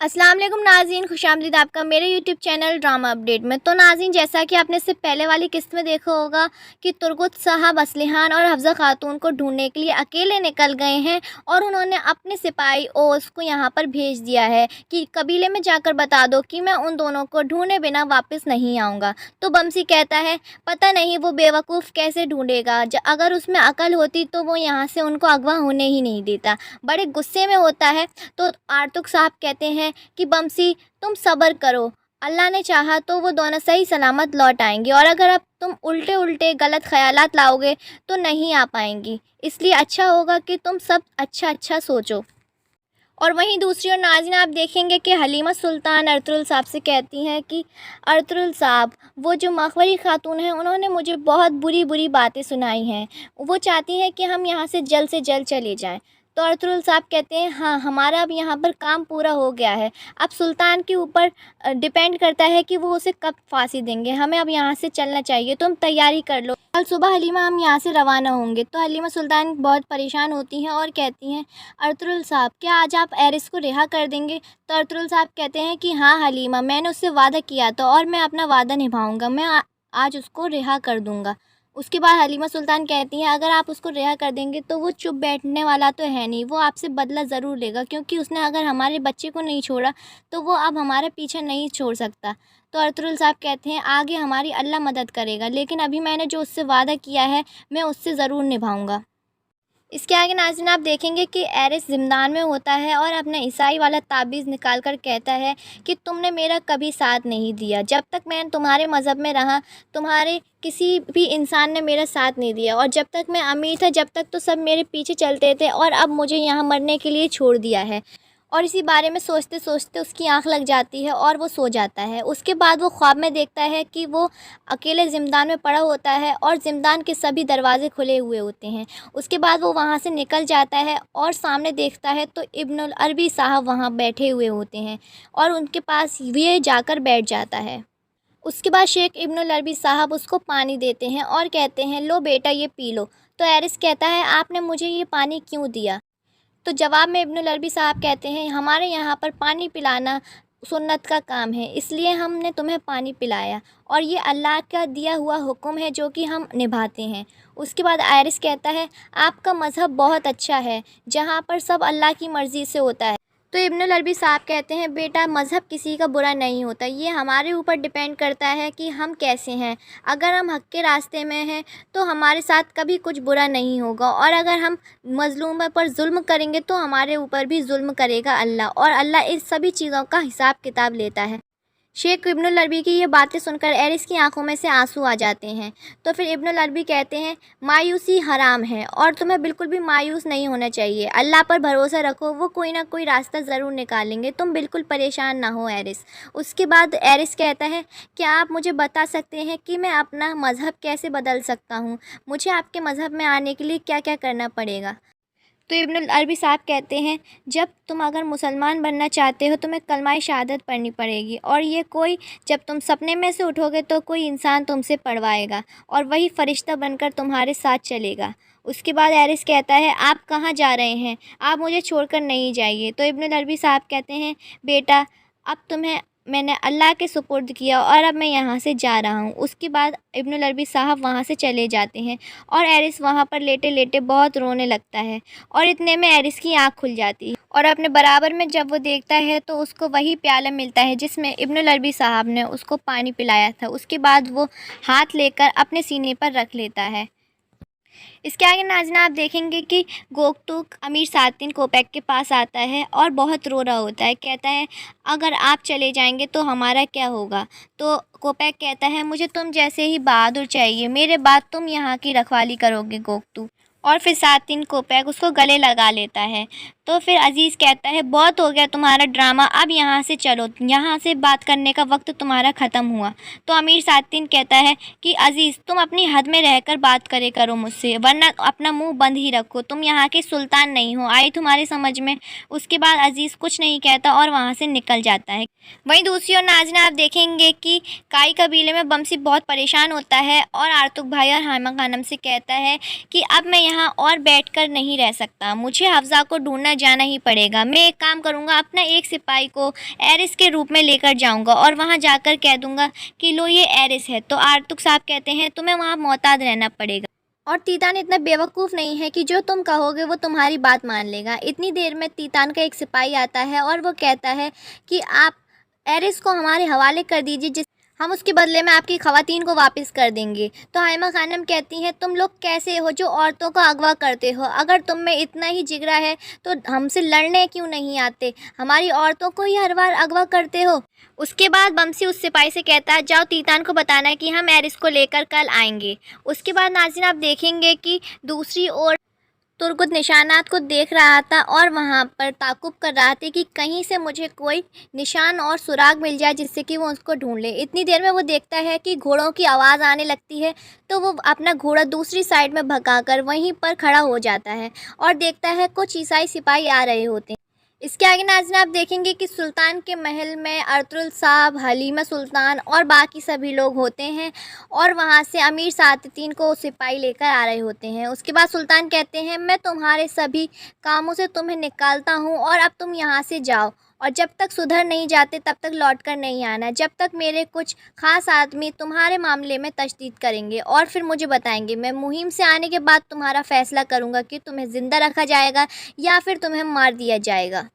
अस्सलाम वालेकुम नाज़रीन, खुशामदीद आपका मेरे यूट्यूब चैनल ड्रामा अपडेट में। तो नाज़रीन, जैसा कि आपने इससे पहले वाली किस्त में देखा होगा कि तुर्गुत साहब असलिहान और हफ्ज़ा खातून को ढूंढने के लिए अकेले निकल गए हैं और उन्होंने अपने सिपाही ओस को यहाँ पर भेज दिया है कि कबीले में जाकर बता दो कि मैं उन दोनों को ढूंढे बिना वापस नहीं आऊँगा। तो बमसी कहता है पता नहीं वो बेवकूफ़ कैसे ढूंढेगा, अगर उसमें अकल होती तो वो यहाँ से उनको अगवा होने ही नहीं देता। बड़े गुस्से में होता है। तो आर्तुक साहब कहते हैं कि बमसी तुम सब्र करो, अल्लाह ने चाहा तो वो दोनों सही सलामत लौट आएंगे, और अगर अब तुम उल्टे उल्टे गलत ख्यालात लाओगे तो नहीं आ पाएंगी, इसलिए अच्छा होगा कि तुम सब अच्छा अच्छा सोचो। और वहीं दूसरी ओर नाज़रीन, आप देखेंगे कि हलीमा सुल्तान अर्तुगरुल साहब से कहती हैं कि अर्तुगरुल साहब, वो जो मखवरी खातून हैं उन्होंने मुझे बहुत बुरी बुरी बातें सुनाई हैं, वो चाहती हैं कि हम यहाँ से जल्द चले जाएं। तो अर्तुगरुल साहब कहते हैं हाँ, हमारा अब यहाँ पर काम पूरा हो गया है, अब सुल्तान के ऊपर डिपेंड करता है कि वो उसे कब फांसी देंगे, हमें अब यहाँ से चलना चाहिए, तुम तैयारी कर लो, कल सुबह हलीमा हम यहाँ से रवाना होंगे। तो हलीमा सुल्तान बहुत परेशान होती हैं और कहती हैं अर्तुगरुल साहब, क्या आज आप एरिस को रिहा कर देंगे? तो अर्तुगरुल साहब कहते हैं कि हाँ हलीमा, मैंने उससे वादा किया था और मैं अपना वादा निभाऊंगा, मैं आज उसको रिहा कर दूंगा। उसके बाद हलीमा सुल्तान कहती हैं अगर आप उसको रिहा कर देंगे तो वो चुप बैठने वाला तो है नहीं, वो आपसे बदला ज़रूर लेगा, क्योंकि उसने अगर हमारे बच्चे को नहीं छोड़ा तो वो अब हमारा पीछा नहीं छोड़ सकता। तो अर्तुगरुल साहब कहते हैं आगे हमारी अल्लाह मदद करेगा, लेकिन अभी मैंने जो उससे वादा किया है मैं उससे ज़रूर निभाऊंगा। इसके आगे नाज़रीन, आप देखेंगे कि एरिस ज़िंदान में होता है और अपना ईसाई वाला ताबीज़ निकाल कर कहता है कि तुमने मेरा कभी साथ नहीं दिया, जब तक मैं तुम्हारे मज़हब में रहा तुम्हारे किसी भी इंसान ने मेरा साथ नहीं दिया, और जब तक मैं अमीर था जब तक तो सब मेरे पीछे चलते थे, और अब मुझे यहाँ मरने के लिए छोड़ दिया है। और इसी बारे में सोचते सोचते उसकी आंख लग जाती है और वो सो जाता है। उसके बाद वो ख्वाब में देखता है कि वो अकेले ज़िंदान में पड़ा होता है और ज़िंदान के सभी दरवाज़े खुले हुए होते हैं। उसके बाद वो वहाँ से निकल जाता है और सामने देखता है तो इब्नुल अरबी साहब वहाँ बैठे हुए होते हैं और उनके पास ये जाकर बैठ जाता है। उसके बाद शेख इब्नुल अरबी साहब उसको पानी देते हैं और कहते हैं लो बेटा ये पी लो। तो एरिस कहता है आपने मुझे ये पानी क्यों दिया? तो जवाब में इब्नुल अरबी साहब कहते हैं हमारे यहाँ पर पानी पिलाना सुन्नत का काम है, इसलिए हमने तुम्हें पानी पिलाया, और ये अल्लाह का दिया हुआ हुक्म है जो कि हम निभाते हैं। उसके बाद आयरिस कहता है आपका मज़हब बहुत अच्छा है जहाँ पर सब अल्लाह की मर्ज़ी से होता है। तो इब्नुल अरबी साहब कहते हैं बेटा मज़हब किसी का बुरा नहीं होता, ये हमारे ऊपर डिपेंड करता है कि हम कैसे हैं। अगर हम हक़ के रास्ते में हैं तो हमारे साथ कभी कुछ बुरा नहीं होगा, और अगर हम मज़लूम पर जुल्म करेंगे तो हमारे ऊपर भी जुल्म करेगा अल्लाह, और अल्लाह इस सभी चीज़ों का हिसाब किताब लेता है। शेख इब्नुल अरबी की ये बातें सुनकर एरिस की आंखों में से आंसू आ जाते हैं। तो फिर इब्नुल अरबी कहते हैं मायूसी हराम है और तुम्हें बिल्कुल भी मायूस नहीं होना चाहिए, अल्लाह पर भरोसा रखो, वो कोई ना कोई रास्ता ज़रूर निकालेंगे, तुम बिल्कुल परेशान ना हो एरिस। उसके बाद एरिस कहता है क्या आप मुझे बता सकते हैं कि मैं अपना मज़हब कैसे बदल सकता हूँ, मुझे आपके मज़हब में आने के लिए क्या क्या करना पड़ेगा? तो इब्नुल अरबी साहब कहते हैं जब तुम अगर मुसलमान बनना चाहते हो तुम्हें कलमाए शहादत पढ़नी पड़ेगी, और ये कोई जब तुम सपने में से उठोगे तो कोई इंसान तुमसे पढ़वाएगा और वही फ़रिश्ता बनकर तुम्हारे साथ चलेगा। उसके बाद एरिस कहता है आप कहाँ जा रहे हैं, आप मुझे छोड़कर नहीं जाइए। तो इब्नुल अरबी साहब कहते हैं बेटा अब तुम्हें मैंने अल्लाह के सुपुर्द किया और अब मैं यहाँ से जा रहा हूँ। उसके बाद इब्नुल अरबी साहब वहाँ से चले जाते हैं और एरिस वहाँ पर लेटे लेटे बहुत रोने लगता है, और इतने में एरिस की आँख खुल जाती है और अपने बराबर में जब वो देखता है तो उसको वही प्याला मिलता है जिसमें इब्नुल अरबी साहब ने उसको पानी पिलाया था। उसके बाद वो हाथ लेकर अपने सीने पर रख लेता है। इसके आगे नाज़रीन, आप देखेंगे कि गोकतुक अमीर सातिन कोपैक के पास आता है और बहुत रो रहा होता है। कहता है अगर आप चले जाएंगे तो हमारा क्या होगा? तो कोपैक कहता है मुझे तुम जैसे ही बहादुर चाहिए, मेरे बाद तुम यहाँ की रखवाली करोगे गोकतुक। और फिर सातिन कोपैक उसको गले लगा लेता है। तो फिर अज़ीज़ कहता है बहुत हो गया तुम्हारा ड्रामा, अब यहाँ से चलो, यहाँ से बात करने का वक्त तुम्हारा ख़त्म हुआ। तो अमीर सातिन कहता है कि अज़ीज़ तुम अपनी हद में रहकर बात करे करो मुझसे, वरना अपना मुंह बंद ही रखो, तुम यहाँ के सुल्तान नहीं हो, आई तुम्हारे समझ में। उसके बाद अज़ीज़ कुछ नहीं कहता और वहाँ से निकल जाता है। वहीं दूसरी ओर नाज़रीन, आप देखेंगे कि काई कबीले में बमसी बहुत परेशान होता है और आर्तुक भाई और हाइमा खानम से कहता है कि अब मैं यहाँ और बैठकर नहीं रह सकता, मुझे हफ्ज़ा को ढूंढना जाना ही पड़ेगा। मैं एक काम करूँगा, अपना एक सिपाही को एरिस के रूप में लेकर जाऊँगा और वहाँ जाकर कह दूँगा कि लो ये एरिस है। तो आर्तुक साहब कहते हैं तुम्हें वहाँ मोहताज रहना पड़ेगा। और तीतान इतना बेवकूफ़ नहीं है कि जो तुम कहोगे वो तुम्हारी बात मान लेगा। इतनी देर में तीतान का एक सिपाही आता है और वो कहता है कि आप एरिस को हमारे हवाले कर दीजिए, जिस हम उसके बदले में आपकी ख़वातीन को वापस कर देंगे। तो हाइमा खानम कहती हैं तुम लोग कैसे हो जो औरतों को अगवा करते हो? अगर तुम में इतना ही जिगरा है तो हमसे लड़ने क्यों नहीं आते? हमारी औरतों को ही हर बार अगवा करते हो। उसके बाद बमसी उस सिपाही से कहता है जाओ तीतान को बताना है कि हम एरिस को लेकर कल आएंगे। उसके बाद नाज़रीन आप देखेंगे कि दूसरी ओर तुर्गुत निशानात को देख रहा था और वहाँ पर ताक़ुब कर रहा था कि कहीं से मुझे कोई निशान और सुराग मिल जाए जिससे कि वो उसको ढूंढ ले। इतनी देर में वो देखता है कि घोड़ों की आवाज़ आने लगती है, तो वो अपना घोड़ा दूसरी साइड में भगाकर वहीं पर खड़ा हो जाता है और देखता है कुछ ईसाई सिपाही आ रहे होते हैं। इसके आगे नाज़रीन आप देखेंगे कि सुल्तान के महल में अर्तुगरुल साहब, हलीमा सुल्तान और बाकी सभी लोग होते हैं और वहाँ से अमीर सादतीन को सिपाही लेकर आ रहे होते हैं। उसके बाद सुल्तान कहते हैं मैं तुम्हारे सभी कामों से तुम्हें निकालता हूँ और अब तुम यहाँ से जाओ और जब तक सुधर नहीं जाते तब तक लौट कर नहीं आना, जब तक मेरे कुछ ख़ास आदमी तुम्हारे मामले में तशदीद करेंगे और फिर मुझे बताएंगे। मैं मुहिम से आने के बाद तुम्हारा फ़ैसला करूँगा कि तुम्हें ज़िंदा रखा जाएगा या फिर तुम्हें मार दिया जाएगा।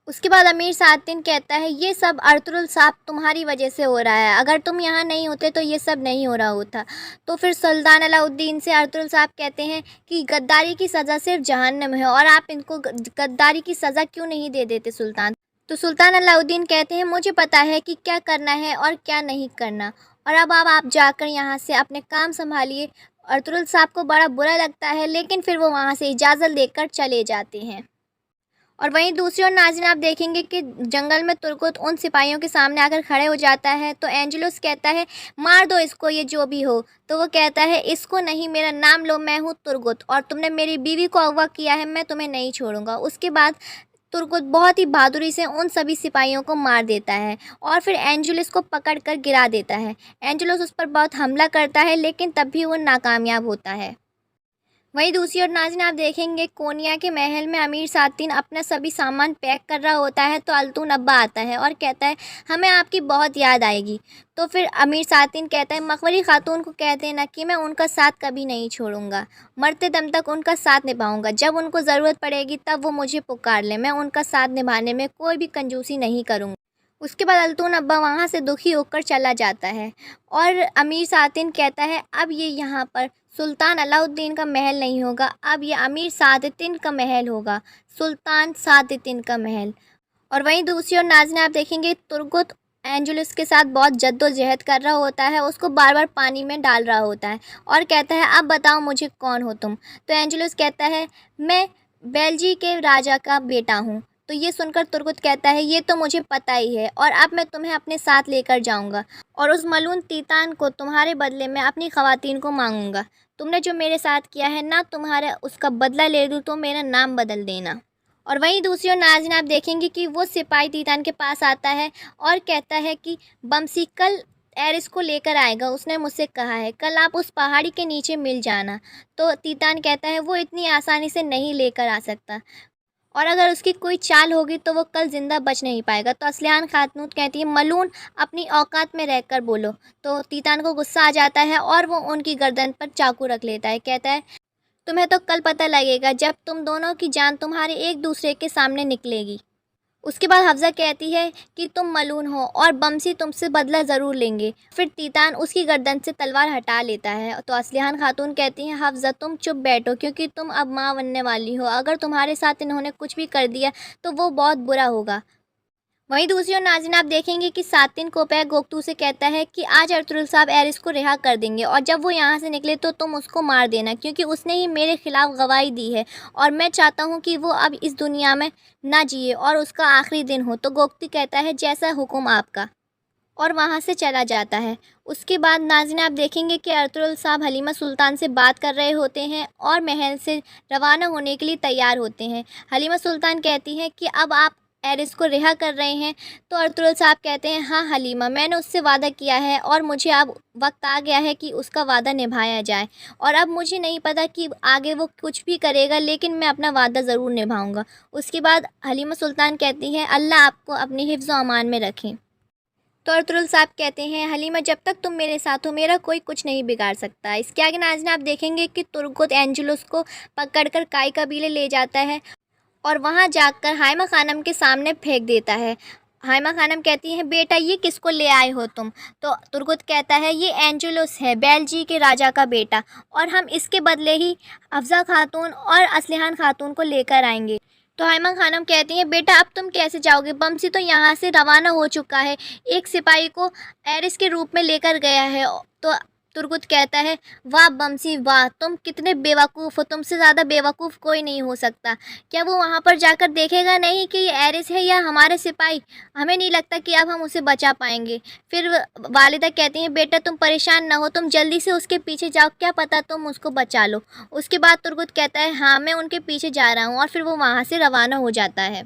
उसके बाद अमीर सादतीन कहता है ये सब अर्तुगरुल साहब तुम्हारी वजह से हो रहा है, अगर तुम यहाँ नहीं होते तो ये सब नहीं हो रहा होता। तो फिर सुल्तान अलाउद्दीन से अर्तुगरुल साहब कहते हैं कि गद्दारी की सज़ा सिर्फ जहन्नम है और आप इनको गद्दारी की सज़ा क्यों नहीं दे देते सुल्तान? तो सुल्तान अलाउद्दीन कहते हैं मुझे पता है कि क्या करना है और क्या नहीं करना और अब आप जाकर यहाँ से अपने काम संभालिए। अर्तुगरुल साहब को बड़ा बुरा लगता है लेकिन फिर वो वहाँ से इजाज़त लेकर चले जाते हैं। और वहीं दूसरी ओर नाज़रीन आप देखेंगे कि जंगल में तुर्गुत उन सिपाहियों के सामने आकर खड़े हो जाता है। तो एंजेलस कहता है मार दो इसको, ये जो भी हो। तो वो कहता है इसको नहीं, मेरा नाम लो, मैं हूँ तुर्गुत और तुमने मेरी बीवी को अगवा किया है, मैं तुम्हें नहीं छोड़ूंगा। उसके बाद तुर्गुत बहुत ही बहादुरी से उन सभी सिपाहियों को मार देता है और फिर एंजेलस को पकड़ कर गिरा देता है। एंजेलस उस पर बहुत हमला करता है लेकिन तब भी वो नाकामयाब होता है। वहीं दूसरी ओर नाज़रीन आप देखेंगे कोनिया के महल में अमीर सादतीन अपना सभी सामान पैक कर रहा होता है। तो अल्तून अब्बा आता है और कहता है हमें आपकी बहुत याद आएगी। तो फिर अमीर सादतीन कहता है मखबरी खातून को कह देना कि मैं उनका साथ कभी नहीं छोड़ूंगा, मरते दम तक उनका साथ निभाऊंगा, जब उनको ज़रूरत पड़ेगी तब वो मुझे पुकार ले, मैं उनका साथ निभाने में कोई भी कंजूसी नहीं करूँगा। उसके बाद अल्तून अब्बा वहाँ से दुखी होकर चला जाता है और अमीर सादतीन कहता है अब ये यहाँ पर सुल्तान अलाउद्दीन का महल नहीं होगा, अब ये अमीर सादतीन का महल होगा, सुल्तान सादतीन का महल। और वहीं दूसरी ओर नाज़रीन आप देखेंगे तुर्गुत एंजेलस के साथ बहुत जद्दोजहद कर रहा होता है, उसको बार बार पानी में डाल रहा होता है और कहता है अब बताओ मुझे कौन हो तुम? तो एंजेलस कहता है मैं बेल्जी के राजा का बेटा हूँ। तो ये सुनकर तुर्गुत कहता है ये तो मुझे पता ही है और अब मैं तुम्हें अपने साथ लेकर जाऊंगा और उस मलून तीतान को तुम्हारे बदले में अपनी ख़वातीन को मांगूंगा। तुमने जो मेरे साथ किया है ना, तुम्हारा उसका बदला ले दूँ तो मेरा नाम बदल देना। और वहीं दूसरी ओर नाज़रीन आप देखेंगे कि वो सिपाही तीतान के पास आता है और कहता है कि बमसी कल एरिस को लेकर आएगा, उसने मुझसे कहा है कल आप उस पहाड़ी के नीचे मिल जाना। तो तीतान कहता है वो इतनी आसानी से नहीं लेकर आ सकता और अगर उसकी कोई चाल होगी तो वो कल ज़िंदा बच नहीं पाएगा। तो असलियान खातून कहती है मलून अपनी औकात में रहकर बोलो। तो तीतान को गुस्सा आ जाता है और वो उनकी गर्दन पर चाकू रख लेता है, कहता है तुम्हें तो कल पता लगेगा जब तुम दोनों की जान तुम्हारे एक दूसरे के सामने निकलेगी। उसके बाद हफ्ज़ा कहती है कि तुम मलून हो और बमसी तुमसे बदला ज़रूर लेंगे। फिर तीतान उसकी गर्दन से तलवार हटा लेता है। तो असलिहान खातून कहती हैं हफ्ज़ा तुम चुप बैठो क्योंकि तुम अब माँ बनने वाली हो, अगर तुम्हारे साथ इन्होंने कुछ भी कर दिया तो वो बहुत बुरा होगा। वहीं दूसरी ओर नाज़रीन आप देखेंगे कि सातिन कोपैक गोकतू से कहता है कि आज अर्तुगरुल साहब एरिस को रिहा कर देंगे और जब वो यहाँ से निकले तो तुम उसको मार देना क्योंकि उसने ही मेरे खिलाफ़ गवाही दी है और मैं चाहता हूँ कि वो अब इस दुनिया में ना जिए और उसका आखिरी दिन हो। तो गोकती कहता है जैसा हुक्म आपका और वहाँ से चला जाता है। उसके बाद नाज़रीन आप देखेंगे कि अर्तुगरुल साहब हलीमा सुल्तान से बात कर रहे होते हैं और महल से रवाना होने के लिए तैयार होते हैं। हलीमा सुल्तान कहती हैं कि अब आप एरिस को रिहा कर रहे हैं। तो अर्तुगरुल साहब कहते हैं, हाँ हलीमा, मैंने उससे वादा किया है और मुझे अब वक्त आ गया है कि उसका वादा निभाया जाए। और अब मुझे नहीं पता कि आगे वो कुछ भी करेगा, लेकिन मैं अपना वादा ज़रूर निभाऊंगा। उसके बाद हलीमा सुल्तान कहती हैं, अल्लाह आपको अपनी हिफ्ज़ व अमान में रखें। तो अर्तुगरुल साहब कहते हैं, हलीमा जब तक तुम मेरे साथ हो मेरा कोई कुछ नहीं बिगाड़ सकता। इसके आगे नाज़रीन आप देखेंगे कि तुर्गुत एंजुलस को पकड़कर काई कबीले ले जाता है और वहाँ जाकर हाइमा खानम के सामने फेंक देता है। हाइमा खानम कहती है, बेटा ये किसको ले आए हो तुम? तो तुर्गुत कहता है, ये एंजुलस है, बेल्जी के राजा का बेटा, और हम इसके बदले ही हफ्सा खातून और असलिहान खातून को लेकर आएंगे। तो हाइमा खानम कहती हैं, बेटा अब तुम कैसे जाओगे? बमसी तो यहाँ से रवाना हो चुका है, एक सिपाही को एरिस के रूप में लेकर गया है। तो तुर्गुत कहता है, वाह बमसी वाह, तुम कितने बेवकूफ़ हो, तुमसे ज़्यादा बेवकूफ़ कोई नहीं हो सकता। क्या वो वहाँ पर जाकर देखेगा नहीं कि ये एरिस है या हमारे सिपाही? हमें नहीं लगता कि अब हम उसे बचा पाएंगे। फिर वालिदा कहती हैं, बेटा तुम परेशान ना हो, तुम जल्दी से उसके पीछे जाओ, क्या पता तुम उसको बचा लो। उसके बाद तुर्गुत कहता है, हाँ मैं उनके पीछे जा रहा हूँ, और फिर वो वहाँ से रवाना हो जाता है।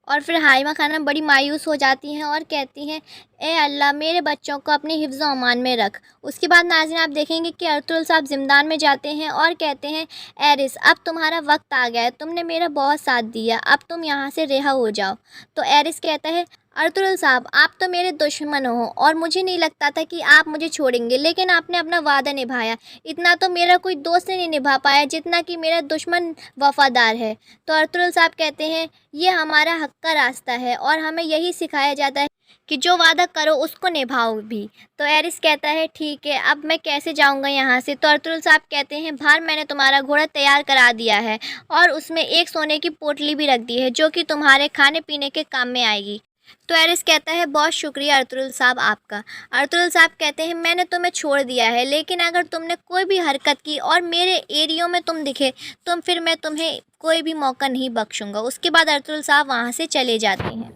और फिर हाइमा खानम बड़ी मायूस हो जाती हैं और कहती हैं, ए अल्लाह मेरे बच्चों को अपनी हिफ्ज़ व अमान में रख। उसके बाद नाज़रीन आप देखेंगे कि अर्तुगरुल साहब ज़िंदान में जाते हैं और कहते हैं, एरिस अब तुम्हारा वक्त आ गया है, तुमने मेरा बहुत साथ दिया, अब तुम यहाँ से रिहा हो जाओ। तो एरिस कहता है, अर्तुगरुल साहब आप तो मेरे दुश्मन हो और मुझे नहीं लगता था कि आप मुझे छोड़ेंगे, लेकिन आपने अपना वादा निभाया। इतना तो मेरा कोई दोस्त नहीं निभा पाया जितना कि मेरा दुश्मन वफ़ादार है। तो अर्तुगरुल साहब कहते हैं, ये हमारा हक़ का रास्ता है और हमें यही सिखाया जाता है कि जो वादा करो उसको निभाओ भी। तो एरिस कहता है, ठीक है अब मैं कैसे जाऊंगा यहाँ से? तो अर्तुगरुल साहब कहते हैं, भार मैंने तुम्हारा घोड़ा तैयार करा दिया है और उसमें एक सोने की पोटली भी रख दी है जो कि तुम्हारे खाने पीने के काम में आएगी। तो एरिस कहता है, बहुत शुक्रिया अर्तुगरुल साहब आपका। अर्तुगरुल साहब कहते हैं, मैंने तुम्हें छोड़ दिया है, लेकिन अगर तुमने कोई भी हरकत की और मेरे एरियो में तुम दिखे तो फिर मैं तुम्हें कोई भी मौका नहीं बख्शूंगा। उसके बाद अर्तुगरुल साहब वहाँ से चले जाते हैं।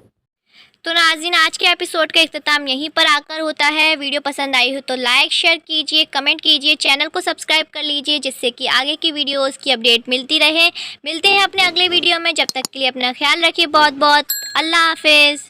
तो नाज़रीन आज के एपिसोड का इख्तिताम यहीं पर आकर होता है। वीडियो पसंद आई हो तो लाइक शेयर कीजिए, कमेंट कीजिए, चैनल को सब्सक्राइब कर लीजिए जिससे कि आगे की वीडियोस की अपडेट मिलती रहे। मिलते हैं अपने अगले वीडियो में, जब तक के लिए अपना ख्याल रखिए। बहुत बहुत अल्लाह हाफिज़।